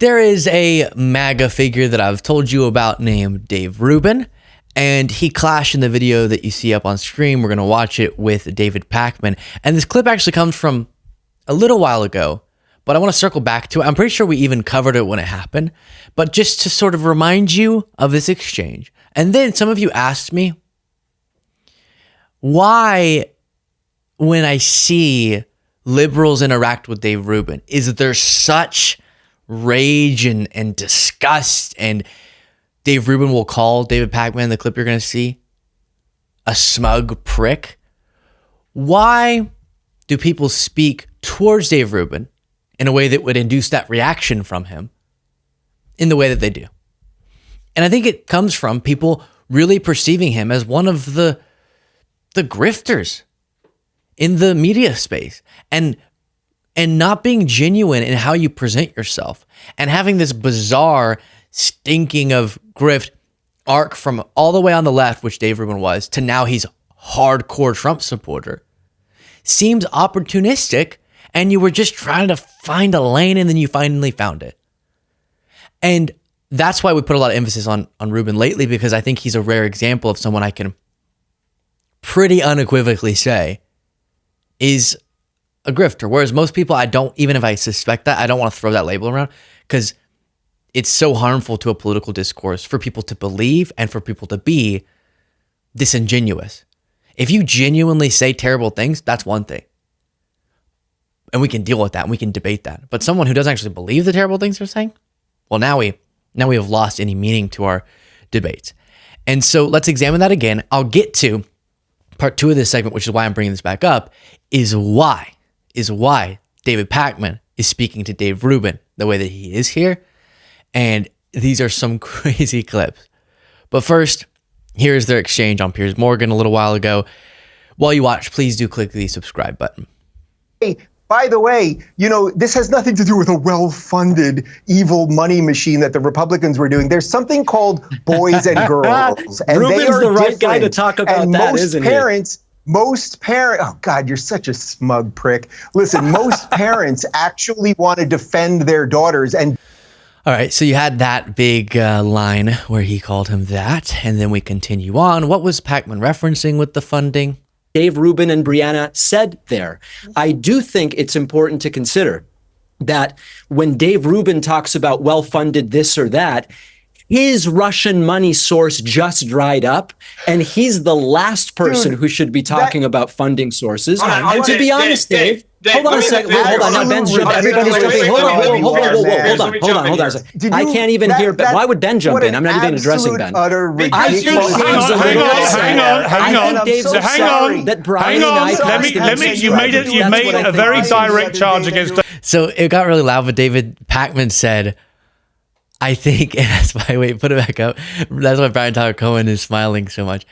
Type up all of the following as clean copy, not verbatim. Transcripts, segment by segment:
There is a MAGA figure that I've told you about named Dave Rubin, and he clashed in the video that you see up on screen. We're going to watch it with David Pakman. And this clip actually comes from a little while ago, but I want to circle back to it. I'm pretty sure we even covered it when it happened, but just to sort of remind you of this exchange. And then some of you asked me, why, when I see liberals interact with Dave Rubin, is there such rage and disgust? And Dave Rubin will call David Pakman, the clip you're going to see, a smug prick. Why do people speak towards Dave Rubin in a way that would induce that reaction from him in the way that they do? And I think it comes from people really perceiving him as one of the grifters in the media space, and not being genuine in how you present yourself, and having this bizarre stinking of grift arc from all the way on the left, which Dave Rubin was, to now he's hardcore Trump supporter, seems opportunistic, and you were just trying to find a lane and then you finally found it. And that's why we put a lot of emphasis on Rubin lately, because I think he's a rare example of someone I can pretty unequivocally say is a grifter. Whereas most people, I don't, even if I suspect that, I don't want to throw that label around, because it's so harmful to a political discourse for people to believe and for people to be disingenuous. If you genuinely say terrible things, that's one thing. And we can deal with that and we can debate that. But someone who doesn't actually believe the terrible things they're saying, well, now we have lost any meaning to our debates. And so let's examine that again. I'll get to part 2 of this segment, which is why I'm bringing this back up, is why David Pakman is speaking to Dave Rubin the way that he is here. And these are some crazy clips. But first, here's their exchange on Piers Morgan a little while ago. While you watch, please do click the subscribe button. Hey, by the way, this has nothing to do with a well-funded evil money machine that the Republicans were doing. There's something called boys and girls. And Rubin's they are the right different. guy to talk about and that, most isn't parents, oh God, you're such a smug prick. Listen, most parents actually want to defend their daughters. And all right, so you had that big line where he called him that, and then we continue on. What was Pakman referencing with the funding? Dave Rubin and Brianna said there. I do think it's important to consider that when Dave Rubin talks about well-funded this or that, his Russian money source just dried up, and he's the last person who should be talking about funding sources. And to be honest, Dave, hold on a second. Hold on. Now Ben's jumping. Everybody's jumping. Hold on a second. I can't even hear Ben. Why would Ben jump in? I'm not even addressing Ben. I think Dave's upset that Brian and I passed the You made a very direct charge against. So it got really loud, but David Pakman said, I think, and that's why, wait, put it back up. That's why Brian Tyler Cohen is smiling so much.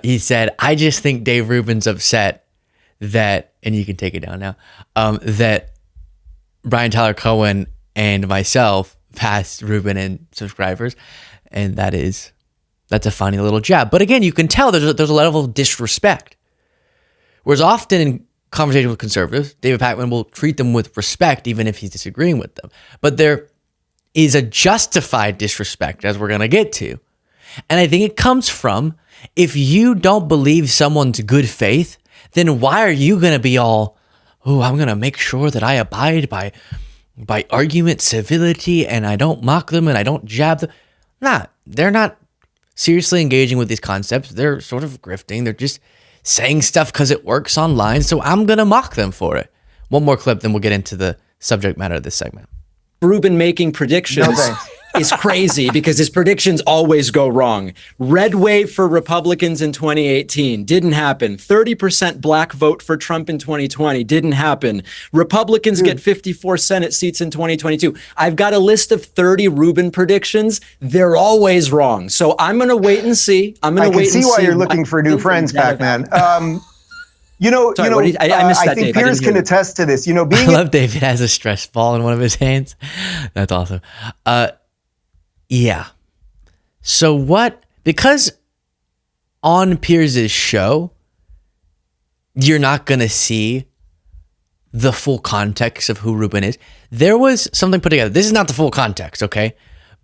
He said, I just think Dave Rubin's upset that, and you can take it down now, that Brian Tyler Cohen and myself passed Rubin and subscribers. And that's a funny little jab. But again, you can tell there's a level of disrespect. Whereas often in conversation with conservatives, David Pakman will treat them with respect, even if he's disagreeing with them. But there is a justified disrespect, as we're going to get to. And I think it comes from, if you don't believe someone's good faith, then why are you going to be all, I'm going to make sure that I abide by argument, civility, and I don't mock them and I don't jab them. They're not seriously engaging with these concepts. They're sort of grifting. They're just saying stuff because it works online, so I'm going to mock them for it. One more clip, then we'll get into the subject matter of this segment. Rubin making predictions is crazy because his predictions always go wrong. Red wave for Republicans in 2018 didn't happen. 30% black vote for Trump in 2020 didn't happen. Republicans get 54 Senate seats in 2022. I've got a list of 30 Rubin predictions. They're always wrong. So I'm going to wait and see. I can see why you're looking for new friends, Pakman. I think Piers can attest to this. I love David has a stress ball in one of his hands. That's awesome. Yeah. So because on Piers's show, you're not going to see the full context of who Rubin is, there was something put together. This is not the full context, okay?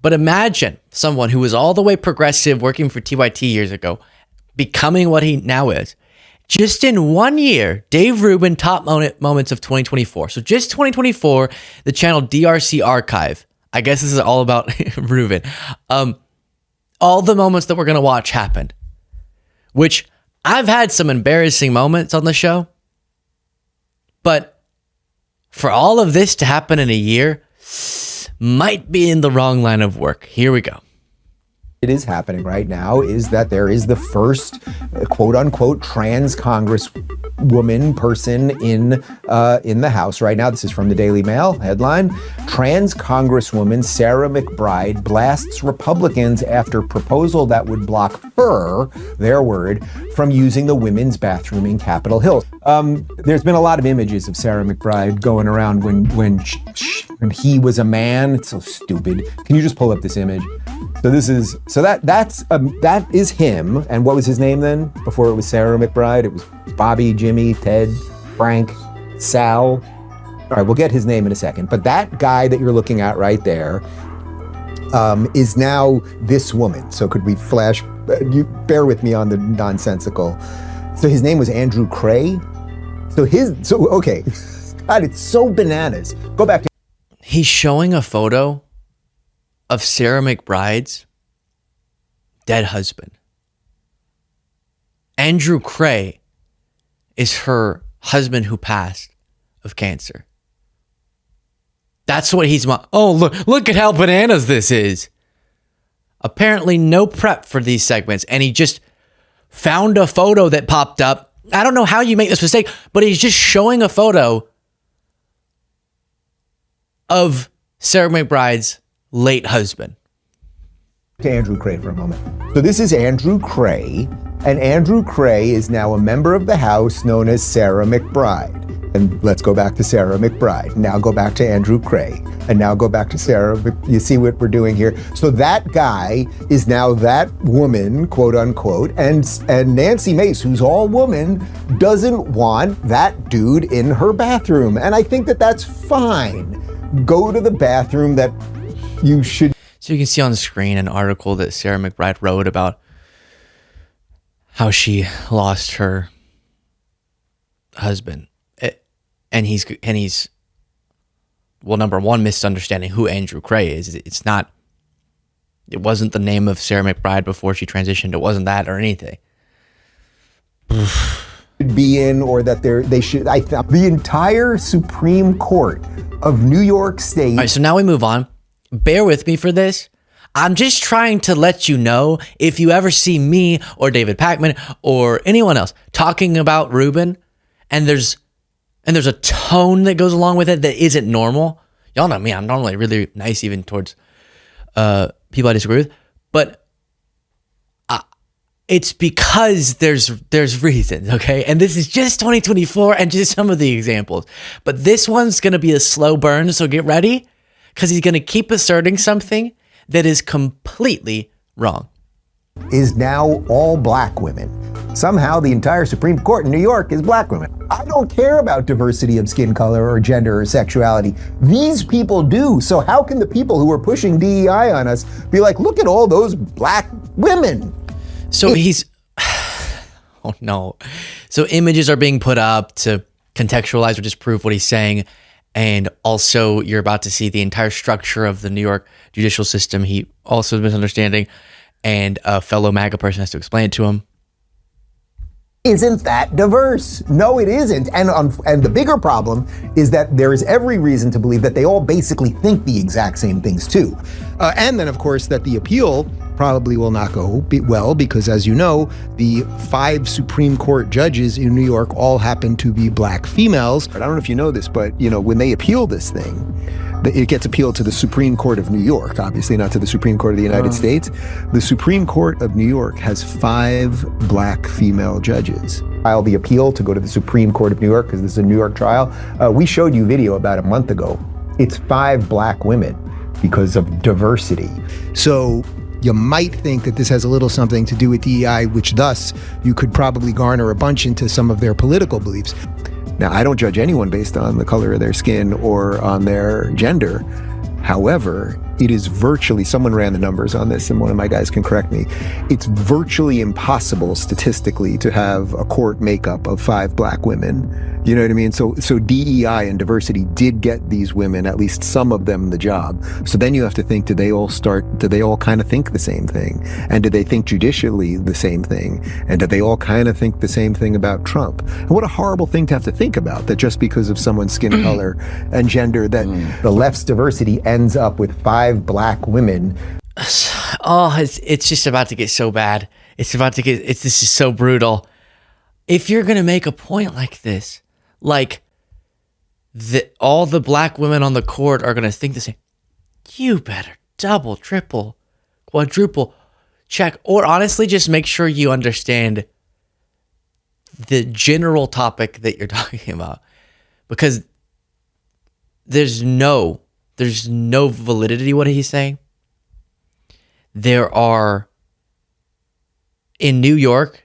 But imagine someone who was all the way progressive, working for TYT years ago, becoming what he now is. Just in 1 year, Dave Rubin top moments of 2024. So just 2024, the channel DRC Archive. I guess this is all about Rubin. All the moments that we're going to watch happened, which I've had some embarrassing moments on the show. But for all of this to happen in a year, might be in the wrong line of work. Here we go. It is happening right now is that there is the first quote unquote trans congresswoman person in the House right now. This is from the Daily Mail headline. Trans congresswoman Sarah McBride blasts Republicans after proposal that would block her, their word, from using the women's bathroom in Capitol Hill. There's been a lot of images of Sarah McBride going around when he was a man. It's so stupid. Can you just pull up this image? So that is him. And what was his name then? Before it was Sarah McBride, it was Bobby, Jimmy, Ted, Frank, Sal. All right, we'll get his name in a second. But that guy that you're looking at right there is now this woman. So could we flash? You bear with me on the nonsensical. So his name was Andrew Cray. Okay. God, it's so bananas. Go back to. He's showing a photo of Sarah McBride's dead husband. Andrew Cray is her husband who passed of cancer. That's what he's... Oh, look at how bananas this is. Apparently no prep for these segments, and he just found a photo that popped up. I don't know how you make this mistake, but he's just showing a photo of Sarah McBride's late husband. To Andrew Cray for a moment. So this is Andrew Cray, and Andrew Cray is now a member of the House known as Sarah McBride. And let's go back to Sarah McBride. Now go back to Andrew Cray. And now go back to Sarah. You see what we're doing here? So that guy is now that woman, quote unquote, and Nancy Mace, who's all woman, doesn't want that dude in her bathroom. And I think that that's fine. Go to the bathroom that you should. So you can see on the screen an article that Sarah McBride wrote about how she lost her husband. And he's well, number one, misunderstanding who Andrew Cray is. It wasn't the name of Sarah McBride before she transitioned. It wasn't that or anything. Be in, or that they should. The entire Supreme Court of New York State. All right, so now we move on. Bear with me for this. I'm just trying to let you know, if you ever see me or David Pakman or anyone else talking about Rubin, and there's a tone that goes along with it that isn't normal. Y'all know me, I'm normally really nice even towards people I disagree with, but it's because there's reasons, okay? And this is just 2024 and just some of the examples. But this one's going to be a slow burn, so get ready, because he's going to keep asserting something that is completely wrong. Is now all black women. Somehow the entire Supreme Court in New York is black women. I don't care about diversity of skin color or gender or sexuality. These people do. So how can the people who are pushing DEI on us be like, look at all those black women? So oh no. So images are being put up to contextualize or disprove what he's saying. And also you're about to see the entire structure of the New York judicial system. He also is misunderstanding, and a fellow MAGA person has to explain it to him. Isn't that diverse? No, it isn't. And the bigger problem is that there is every reason to believe that they all basically think the exact same things too. And then, of course, that the appeal probably will not go well because, as you know, the 5 Supreme Court judges in New York all happen to be black females. I don't know if you know this, but when they appeal this thing, it gets appealed to the Supreme Court of New York, obviously not to the Supreme Court of the United States. The Supreme Court of New York has 5 black female judges. File the appeal to go to the Supreme Court of New York because this is a New York trial. We showed you video about a month ago. It's 5 black women because of diversity. So you might think that this has a little something to do with DEI, which thus you could probably garner a bunch into some of their political beliefs. Now, I don't judge anyone based on the color of their skin or on their gender. However, it is virtually, someone ran the numbers on this and one of my guys can correct me, it's virtually impossible statistically to have a court makeup of 5 black women. You know what I mean? So DEI and diversity did get these women, at least some of them, the job. So then you have to think, do they all kind of think the same thing? And do they think judicially the same thing? And do they all kind of think the same thing about Trump? And what a horrible thing to have to think about, that just because of someone's skin color and gender, that the left's diversity ends up with 5 black women. Oh, it's just about to get so bad. This is so brutal. If you're going to make a point like this, like all the black women on the court are going to think the same, you better double, triple, quadruple check, or honestly, just make sure you understand the general topic that you're talking about, because there's no validity to what he's saying. There are, in New York,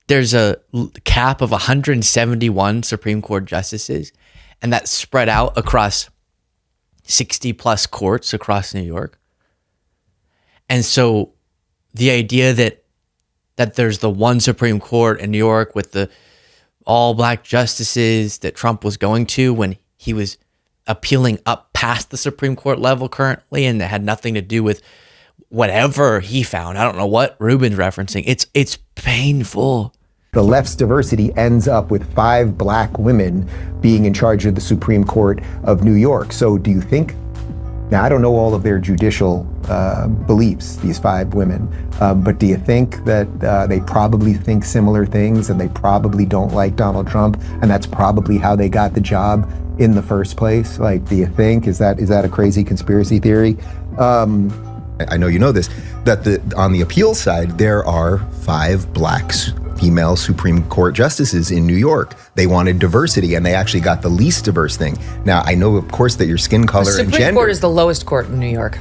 there's a cap of 171 Supreme Court justices, and that's spread out across 60 plus courts across New York. And so the idea that there's the one Supreme Court in New York with the all black justices that Trump was going to when he was appealing up past the Supreme Court level currently, and that had nothing to do with whatever he found. I don't know what Rubin's referencing. It's painful. The left's diversity ends up with 5 black women being in charge of the Supreme Court of New York. So do you think, now I don't know all of their judicial beliefs, these 5 women, but do you think that they probably think similar things and they probably don't like Donald Trump, and that's probably how they got the job in the first place? Like, do you think, is that a crazy conspiracy theory? I know you know this, that on the appeal side, there are 5 black female Supreme Court justices in New York. They wanted diversity, and they actually got the least diverse thing. Now, I know, of course, that your skin color and gender. The Supreme Court is the lowest court in New York.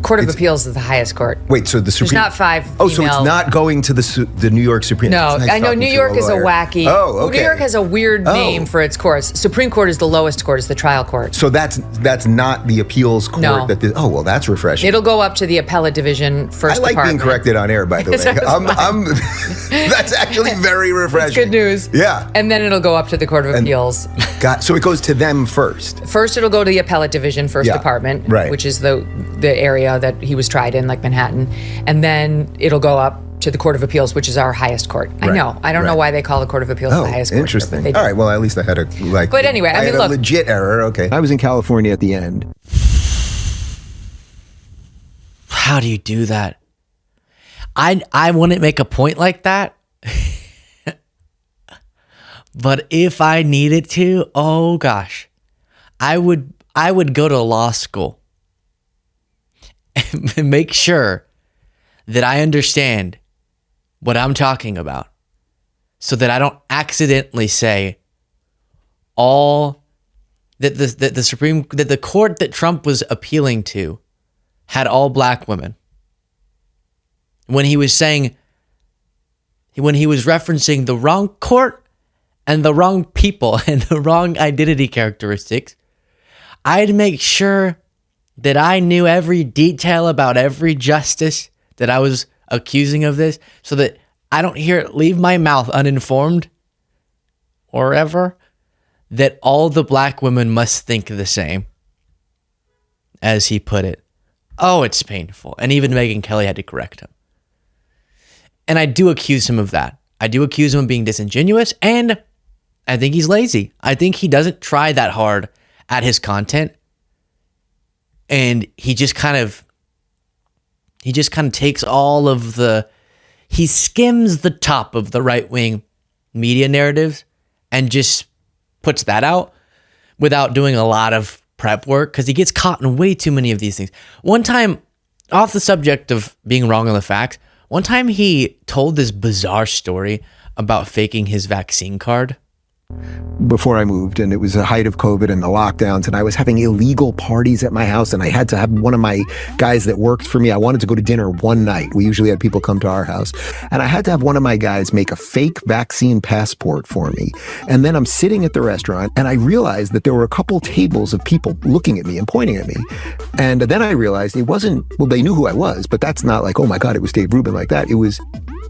Court of Appeals is the highest court. Wait, so the Supreme... There's not 5 female... Oh, so it's not going to the New York Supreme... No, nice I know New York is a wacky... Oh, okay. New York has a weird name for its courts. Supreme Court is the lowest court, is the trial court. So that's not the appeals court? No. Oh, well, that's refreshing. It'll go up to the appellate division first I like department. being corrected on air, by the way. That's actually very refreshing. It's good news. Yeah. And then it'll go up to the Court of Appeals. So it goes to them first. First, it'll go to the appellate division first department, right, which is the area that he was tried in, like Manhattan. And then it'll go up to the Court of Appeals, which is our highest court. I know. I don't know why they call the Court of Appeals the highest court. Interesting. Here, All right. Well, at least I had But anyway, I mean, had look. a legit error. Okay. I was in California at the end. How do you do that? I wouldn't make a point like that. But if I needed to, oh gosh, I would go to law school and make sure that I understand what I'm talking about, so that I don't accidentally say that the court that Trump was appealing to had all black women. When he was referencing the wrong court and the wrong people and the wrong identity characteristics, I'd make sure that I knew every detail about every justice that I was accusing of this, so that I don't hear it leave my mouth uninformed or ever, that all the black women must think the same, as he put it. Oh, it's painful. And even Megyn Kelly had to correct him. And I do accuse him of that. I do accuse him of being disingenuous, and I think he's lazy. I think he doesn't try that hard at his content, and he just kind of takes all of he skims the top of the right-wing media narratives and just puts that out without doing a lot of prep work, because he gets caught in way too many of these things. One time, off the subject of being wrong on the facts, one time he told this bizarre story about faking his vaccine card. before I moved, and it was the height of COVID and the lockdowns, and I was having illegal parties at my house, and I had to have one of my guys that worked for me. I wanted to go to dinner one night. We usually had people come to our house, and I had to have one of my guys make a fake vaccine passport for me. And then I'm sitting at the restaurant, and I realized that there were a couple tables of people looking at me and pointing at me. And then I realized it wasn't, well, they knew who I was, but that's not like, oh my God, it was Dave Rubin like that. It was,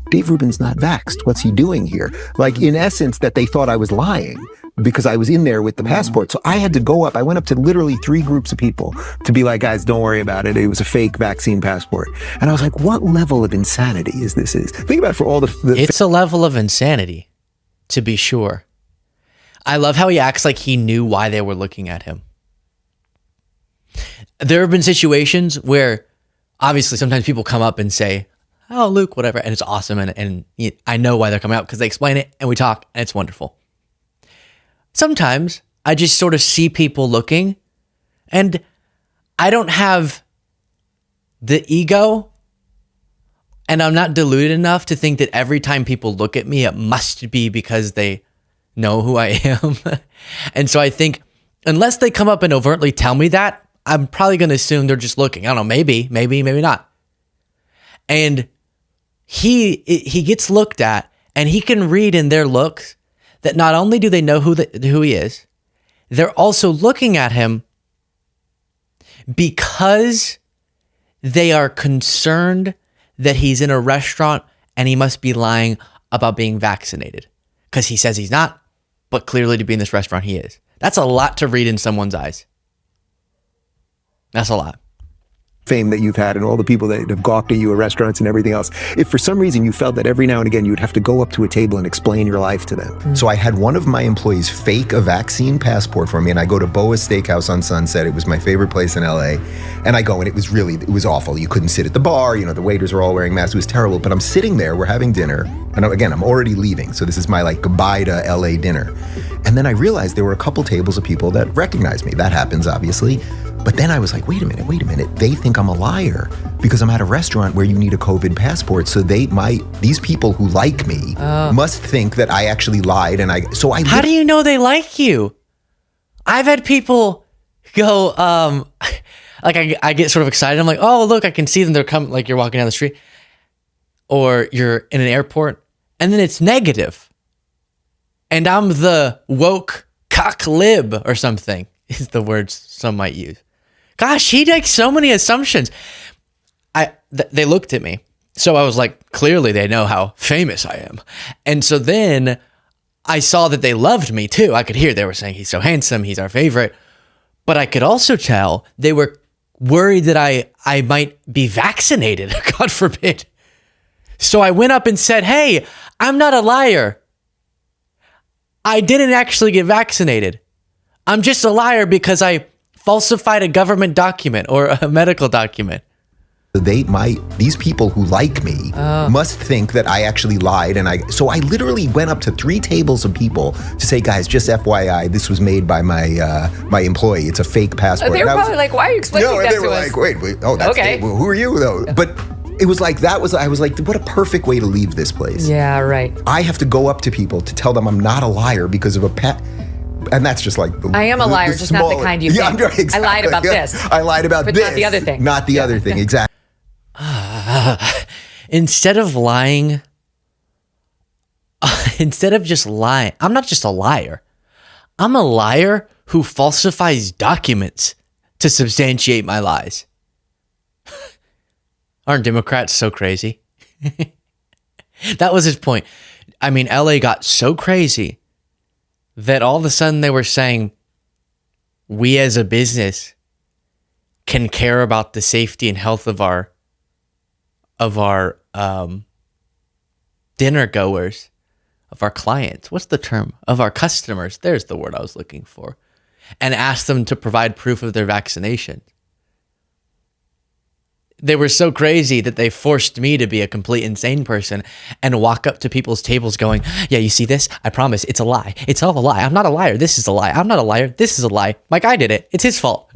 Dave Rubin's not vaxxed. What's he doing here? Like, in essence, that they thought I was lying because I was in there with the passport. So I had to go up. I went up to literally 3 groups of people to be like, guys, don't worry about it. It was a fake vaccine passport. And I was like, what level of insanity is this? Think about it for all the It's a level of insanity, to be sure. I love how he acts like he knew why they were looking at him. There have been situations where obviously sometimes people come up and say, oh, Luke, whatever. And it's awesome. And I know why they're coming out because they explain it and we talk and it's wonderful. Sometimes I just sort of see people looking and I don't have the ego and I'm not deluded enough to think that every time people look at me, it must be because they know who I am. And so I think unless they come up and overtly tell me that, I'm probably going to assume they're just looking. I don't know, maybe not. And he gets looked at and he can read in their looks that not only do they know who he is, they're also looking at him because they are concerned that he's in a restaurant and he must be lying about being vaccinated because he says he's not, but clearly to be in this restaurant he is. That's a lot to read in someone's eyes. That's a lot. fame that you've had and all the people that have gawked at you at restaurants and everything else, if for some reason you felt that every now and again you would have to go up to a table and explain your life to them. So I had one of my employees fake a vaccine passport for me, and I go to Boa's Steakhouse on Sunset. It was my favorite place in LA. And I go, and it was awful. You couldn't sit at the bar. The waiters are all wearing masks. It was terrible. But I'm sitting there, we're having dinner. And again, I'm already leaving. So this is my goodbye to LA dinner. And then I realized there were a couple tables of people that recognized me. That happens, obviously. But then I was like, wait a minute. They think I'm a liar because I'm at a restaurant where you need a COVID passport. So these people who like me must think that I actually lied. And how do you know they like you? I've had people go, I get sort of excited. I'm like, oh, look, I can see them. They're coming, like you're walking down the street or you're in an airport and then it's negative. And I'm the woke cock lib or something is the words some might use. Gosh, he makes so many assumptions. They looked at me. So I was like, clearly they know how famous I am. And so then I saw that they loved me too. I could hear they were saying he's so handsome, he's our favorite. But I could also tell they were worried that I might be vaccinated, God forbid. So I went up and said, hey, I'm not a liar. I didn't actually get vaccinated. I'm just a liar because I falsified a government document or a medical document. These people who like me must think that I actually lied. So I literally went up to 3 tables of people to say, guys, just FYI, this was made by my employee. It's a fake passport. They were probably like, why are you explaining that to us? They were like, wait, oh, that's okay. Well, who are you though? But it was like, I was like, what a perfect way to leave this place. Yeah, right. I have to go up to people to tell them I'm not a liar because of and that's just like I am a liar, just not the kind you think. Exactly. I lied about this. I lied about but this. Not the other thing. Not the other thing, exactly. Instead of just lying, I'm not just a liar. I'm a liar who falsifies documents to substantiate my lies. Aren't Democrats so crazy? That was his point. I mean, LA got so crazy that all of a sudden they were saying, we as a business can care about the safety and health of our dinner goers, of our clients. What's the term? Of our customers. There's the word I was looking for. And ask them to provide proof of their vaccination. They were so crazy that they forced me to be a complete insane person and walk up to people's tables going, yeah, you see this? I promise it's a lie. It's all a lie. I'm not a liar. This is a lie. I'm not a liar. This is a lie. My guy did it. It's his fault.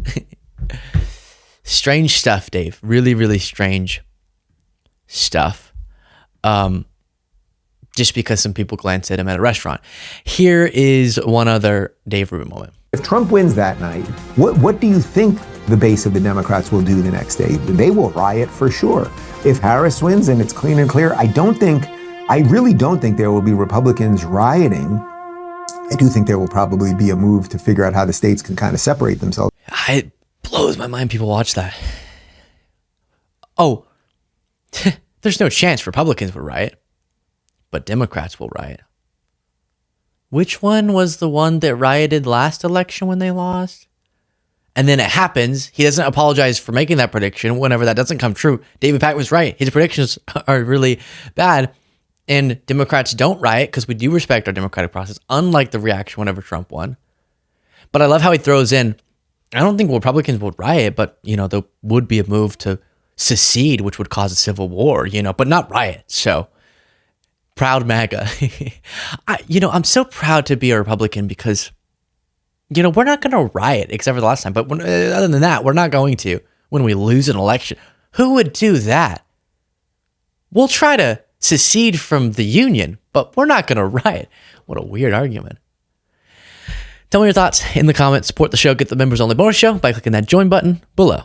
Strange stuff, Dave. Really, really strange stuff. just because some people glanced at him at a restaurant. Here is one other Dave Rubin moment. If Trump wins that night, what do you think the base of the Democrats will do the next day? They will riot for sure. If Harris wins and it's clean and clear, I really don't think there will be Republicans rioting. I do think there will probably be a move to figure out how the states can kind of separate themselves. It blows my mind people watch that. Oh, there's no chance Republicans would riot, but Democrats will riot. Which one was the one that rioted last election when they lost? And then it happens. He doesn't apologize for making that prediction whenever that doesn't come true. David Pakman was right. His predictions are really bad. And Democrats don't riot because we do respect our democratic process, unlike the reaction whenever Trump won. But I love how he throws in, I don't think Republicans would riot, but, there would be a move to secede, which would cause a civil war, but not riot. So proud MAGA. I'm so proud to be a Republican because, we're not going to riot except for the last time. But other than that, we're not going to when we lose an election. Who would do that? We'll try to secede from the union, but we're not going to riot. What a weird argument. Tell me your thoughts in the comments. Support the show. Get the members only bonus show by clicking that join button below.